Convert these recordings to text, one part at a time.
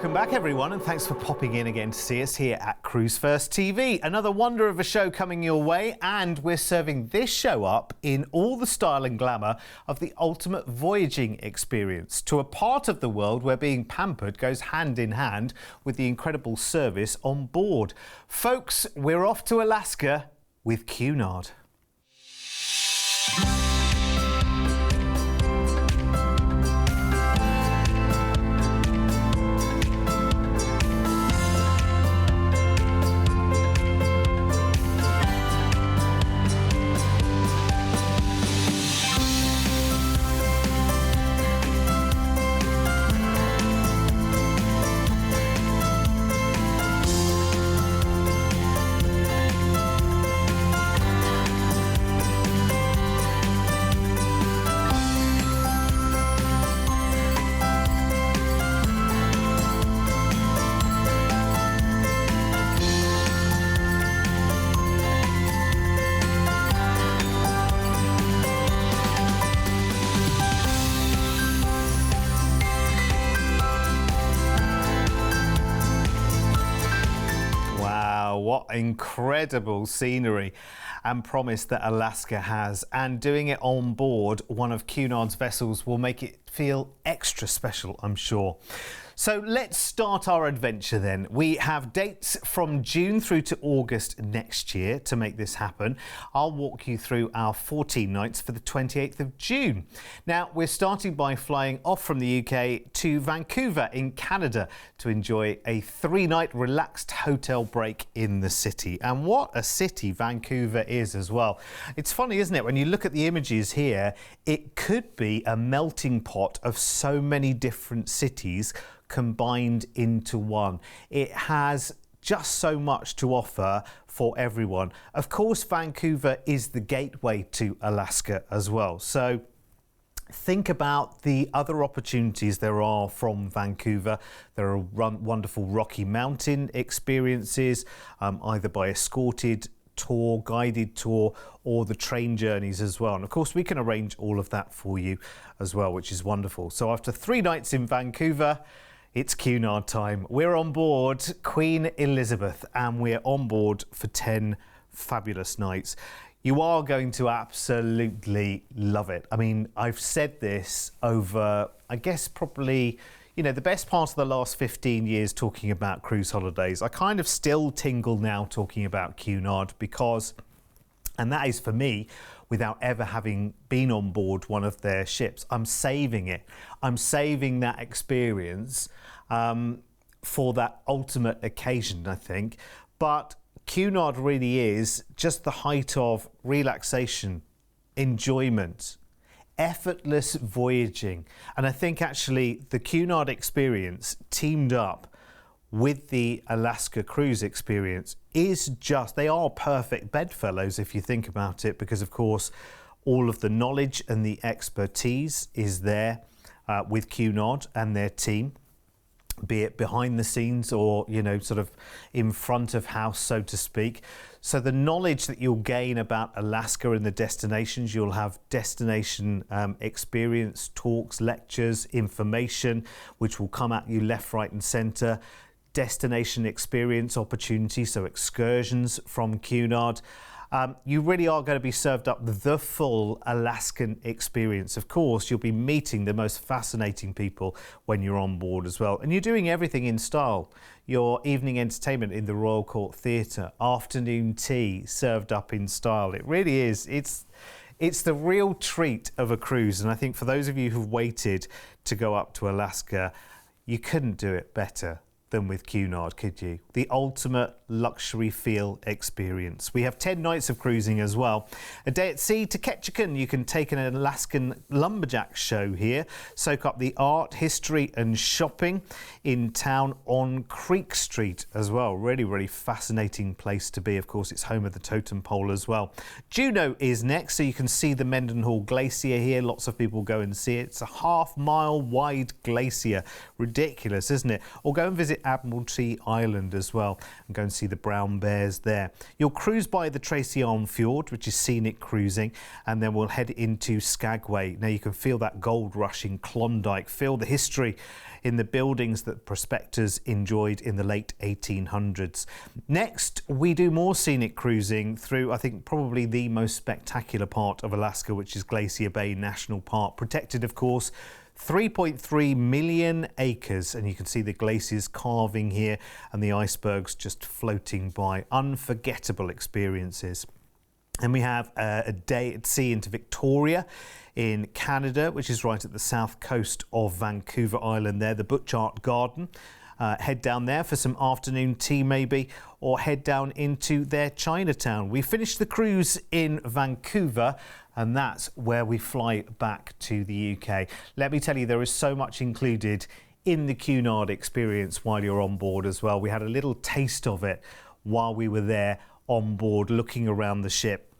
Welcome back everyone, and thanks for popping in again to see us here at Cruise1st TV. Another wonder of a show coming your way, and we're serving this show up in all the style and glamour of the ultimate voyaging experience to a part of the world where being pampered goes hand in hand with the incredible service on board. Folks, we're off to Alaska with Cunard. What incredible scenery and promise that Alaska has, and doing it on board one of Cunard's vessels will make it feel extra special, I'm sure. So let's start our adventure then. We have dates from June through to August next year to make this happen. I'll walk you through our 14 nights for the 28th of June. Now, we're starting by flying off from the UK to Vancouver in Canada to enjoy a 3-night relaxed hotel break in the city. And what a city Vancouver is as well. It's funny, isn't it? When you look at the images here, it could be a melting pot of so many different cities combined into one. It has just so much to offer for everyone. Of course, Vancouver is the gateway to Alaska as well. So think about the other opportunities there are from Vancouver. There are wonderful Rocky Mountain experiences, either by escorted tour, guided tour, or the train journeys as well. And of course, we can arrange all of that for you as well, which is wonderful. So after 3 nights in Vancouver, it's Cunard time. We're on board Queen Elizabeth, and we're on board for 10 fabulous nights. You are going to absolutely love it. I mean, I've said this over, I guess, probably, you know, the best part of the last 15 years talking about cruise holidays. I kind of still tingle now talking about Cunard because, and that is for me, without ever having been on board one of their ships. I'm saving it. I'm saving that experience for that ultimate occasion, I think. But Cunard really is just the height of relaxation, enjoyment, effortless voyaging. And I think actually the Cunard experience teamed up with the Alaska cruise experience is just, they are perfect bedfellows if you think about it, because of course all of the knowledge and the expertise is there with Cunard and their team, be it behind the scenes or, you know, sort of in front of house, so to speak. So the knowledge that you'll gain about Alaska and the destinations, you'll have destination experience, talks, lectures, information, which will come at you left, right and centre. Destination experience opportunities, so excursions from Cunard. You really are going to be served up the full Alaskan experience. Of course, you'll be meeting the most fascinating people when you're on board as well. And you're doing everything in style. Your evening entertainment in the Royal Court Theatre, afternoon tea served up in style. It really is. It's the real treat of a cruise. And I think for those of you who've waited to go up to Alaska, you couldn't do it better than with Cunard, could you? The ultimate luxury feel experience. We have 10 nights of cruising as well. A day at sea to Ketchikan. You can take an Alaskan lumberjack show here, soak up the art, history and shopping in town on Creek Street as well. Really, really fascinating place to be. Of course, it's home of the totem pole as well. Juneau is next, so you can see the Mendenhall Glacier here. Lots of people go and see it. It's a 1/2 mile wide glacier. Ridiculous, isn't it? Or go and visit Admiralty Island as well and go and see the brown bears there. You'll cruise by the Tracy Arm Fjord, which is scenic cruising, and then we'll head into Skagway. Now you can feel that gold rush in Klondike, feel the history in the buildings that prospectors enjoyed in the late 1800s. Next, we do more scenic cruising through, I think, probably the most spectacular part of Alaska, which is Glacier Bay National Park. Protected, of course, 3.3 million acres, and you can see the glaciers carving here and the icebergs just floating by. Unforgettable experiences. And we have a day at sea into Victoria in Canada, which is right at the south coast of Vancouver Island there, the Butch Art Garden. Head down there for some afternoon tea maybe, or head down into their Chinatown. We finished the cruise in Vancouver, and that's where we fly back to the UK. Let me tell you, there is so much included in the Cunard experience while you're on board as well. We had a little taste of it while we were there on board, looking around the ship,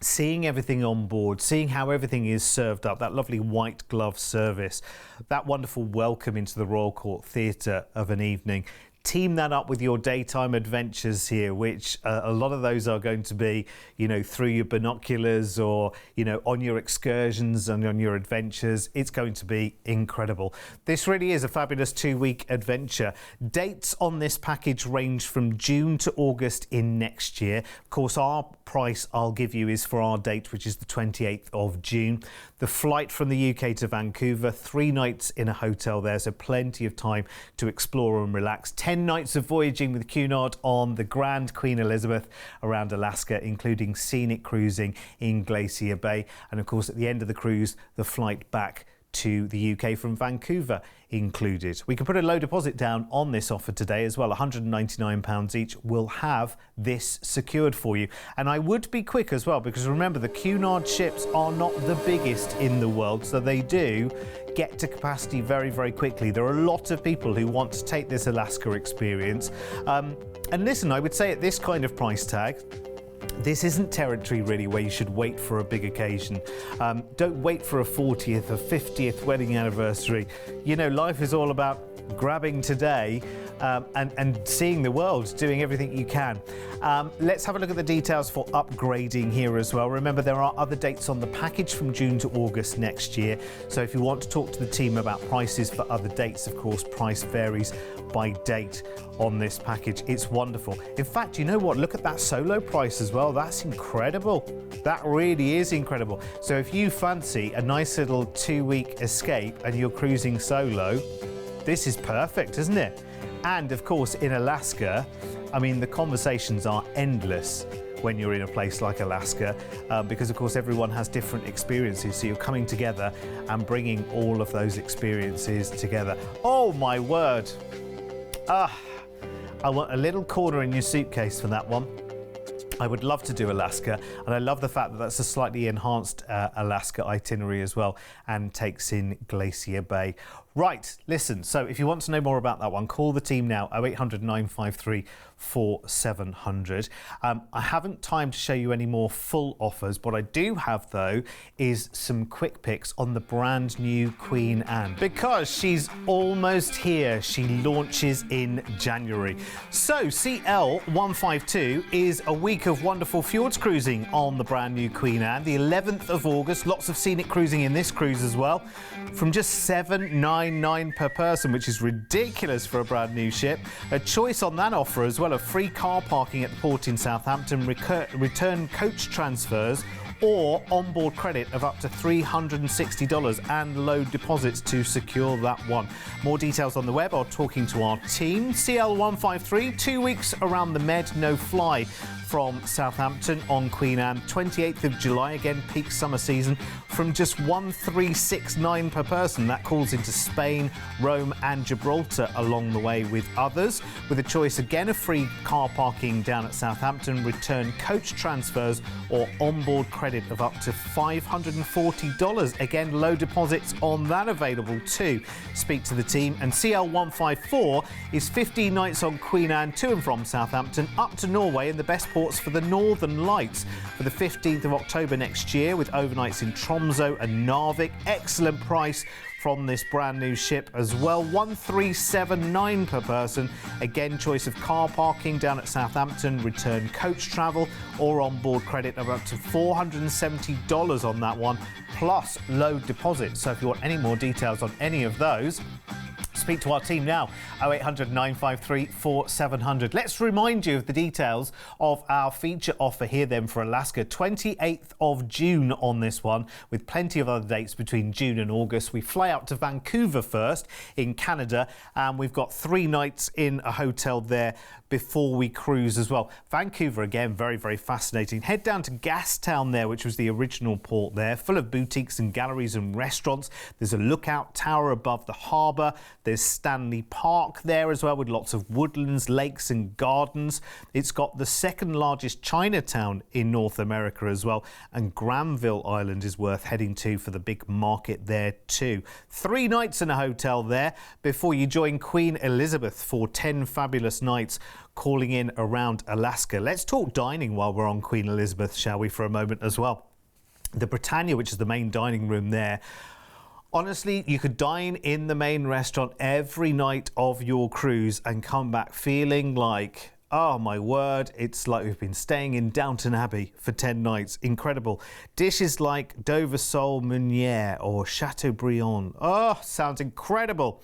seeing everything on board, seeing how everything is served up, that lovely white glove service, that wonderful welcome into the Royal Court Theatre of an evening. Team that up with your daytime adventures here, which a lot of those are going to be, you know, through your binoculars or, you know, on your excursions and on your adventures. It's going to be incredible. This really is a fabulous 2-week adventure. Dates on this package range from June to August in next year. Of course, our price I'll give you is for our date, which is the 28th of June. The flight from the UK to Vancouver, 3 nights in a hotel there, so plenty of time to explore and relax. 10 nights of voyaging with Cunard on the Grand Queen Elizabeth around Alaska, including scenic cruising in Glacier Bay. And of course, at the end of the cruise, the flight back to the UK from Vancouver included. We can put a low deposit down on this offer today as well, £199 each. We'll have this secured for you. And I would be quick as well, because remember, the Cunard ships are not the biggest in the world, so they do get to capacity very, very quickly. There are a lot of people who want to take this Alaska experience. And listen, I would say at this kind of price tag, this isn't territory really where you should wait for a big occasion. Don't wait for a 40th or 50th wedding anniversary. You know, life is all about grabbing today and seeing the world, doing everything you can. Let's have a look at the details for upgrading here as well. Remember, there are other dates on the package from June to August next year. So if you want to talk to the team about prices for other dates, of course, price varies by date on this package. It's wonderful. In fact, you know what? Look at that solo price as well. That's incredible. That really is incredible. So if you fancy a nice little 2-week escape and you're cruising solo, this is perfect, isn't it? And of course, in Alaska, I mean, the conversations are endless when you're in a place like Alaska, because of course everyone has different experiences, so you're coming together and bringing all of those experiences together. Oh my word! I want a little corner in your suitcase for that one. I would love to do Alaska, and I love the fact that that's a slightly enhanced Alaska itinerary as well, and takes in Glacier Bay. Right, listen, so if you want to know more about that one, call the team now, 0800 953 4700. I haven't time to show you any more full offers. What I do have, though, is some quick picks on the brand new Queen Anne, because she's almost here. She launches in January. So CL152 is a week of wonderful fjords cruising on the brand new Queen Anne. The 11th of August, lots of scenic cruising in this cruise as well, from just $799 per person, which is ridiculous for a brand new ship. A choice on that offer as well of free car parking at the port in Southampton, return coach transfers, or onboard credit of up to $360 and low deposits to secure that one. More details on the web or talking to our team. CL153, 2 weeks around the Med, no fly from Southampton on Queen Anne. 28th of July, again peak summer season, from just $1,369 per person. That calls into Spain, Rome and Gibraltar along the way with others, with a choice again of free car parking down at Southampton, return coach transfers or onboard credit of up to $540. Again, low deposits on that available too. Speak to the team. And CL154 is 15 nights on Queen Anne to and from Southampton up to Norway, and the best ports for the Northern Lights for the 15th of October next year, with overnights in Tromsø and Narvik. Excellent price from this brand new ship as well. 1,379 per person. Again, choice of car parking down at Southampton, return coach travel or onboard credit of up to $470 on that one, plus low deposit. So if you want any more details on any of those, speak to our team now, 0800 953 4700. Let's remind you of the details of our feature offer here then for Alaska. 28th of June on this one, with plenty of other dates between June and August. We fly out to Vancouver first in Canada, and we've got 3 nights in a hotel there before we cruise as well. Vancouver, again, very, very fascinating. Head down to Gastown there, which was the original port there, full of boutiques and galleries and restaurants. There's a lookout tower above the harbour. There's Stanley Park there as well, with lots of woodlands, lakes and gardens. It's got the second largest Chinatown in North America as well, and Granville Island is worth heading to for the big market there too. 3 nights in a hotel there before you join Queen Elizabeth for 10 fabulous nights calling in around Alaska. Let's talk dining while we're on Queen Elizabeth, shall we, for a moment as well. The Britannia, which is the main dining room there, honestly, you could dine in the main restaurant every night of your cruise and come back feeling like, oh my word, it's like we've been staying in Downton Abbey for 10 nights. Incredible. Dishes like Dover sole meuniere or Chateaubriand. Oh, sounds incredible.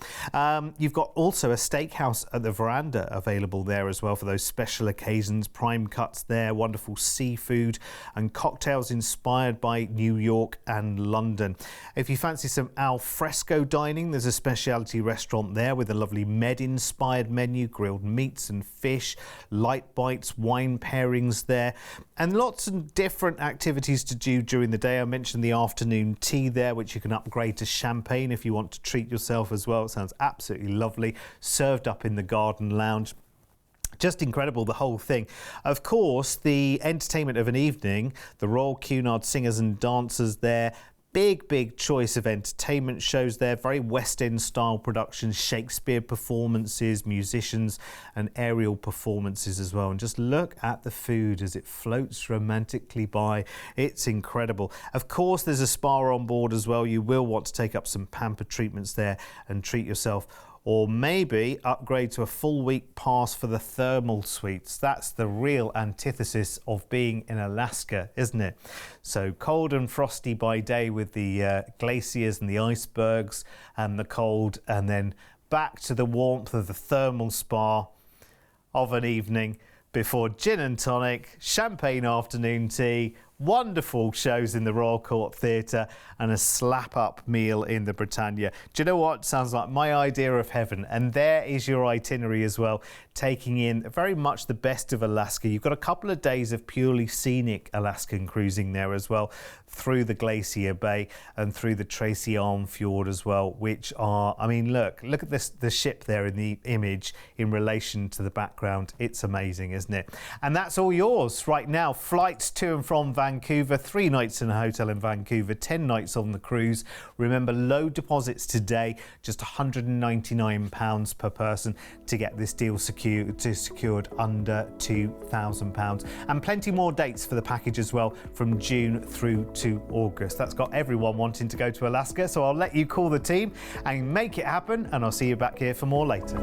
You've got also a steakhouse at the veranda available there as well for those special occasions. Prime cuts there, wonderful seafood and cocktails inspired by New York and London. If you fancy some al fresco dining, there's a specialty restaurant there with a lovely Med-inspired menu, grilled meats and fish, light bites, wine pairings there, and lots of different activities to do during the day. I mentioned the afternoon tea there, which you can upgrade to champagne if you want to treat yourself as well. It sounds absolutely lovely, served up in the garden lounge. Just incredible, the whole thing. Of course, the entertainment of an evening, the Royal Cunard singers and dancers there. Big choice of entertainment shows there, very West End style productions, Shakespeare performances, musicians and aerial performances as well. And just look at the food as it floats romantically by. It's incredible. Of course, there's a spa on board as well. You will want to take up some pamper treatments there and treat yourself, or maybe upgrade to a full week pass for the thermal suites. That's the real antithesis of being in Alaska, isn't it? So cold and frosty by day with the glaciers and the icebergs and the cold, and then back to the warmth of the thermal spa of an evening before gin and tonic, champagne afternoon tea, wonderful shows in the Royal Court Theatre and a slap-up meal in the Britannia. Do you know what? Sounds like my idea of heaven. And there is your itinerary as well, taking in very much the best of Alaska. You've got a couple of days of purely scenic Alaskan cruising there as well, through the Glacier Bay and through the Tracy Arm Fjord as well, which are, I mean, look at this, the ship there in the image in relation to the background. It's amazing, isn't it? And that's all yours right now. Flights to and from Vancouver, 3 nights in a hotel in Vancouver, 10 nights on the cruise. Remember, low deposits today, just £199 per person to get this deal secured under £2,000. And plenty more dates for the package as well from June through to August. That's got everyone wanting to go to Alaska, so I'll let you call the team and make it happen, and I'll see you back here for more later.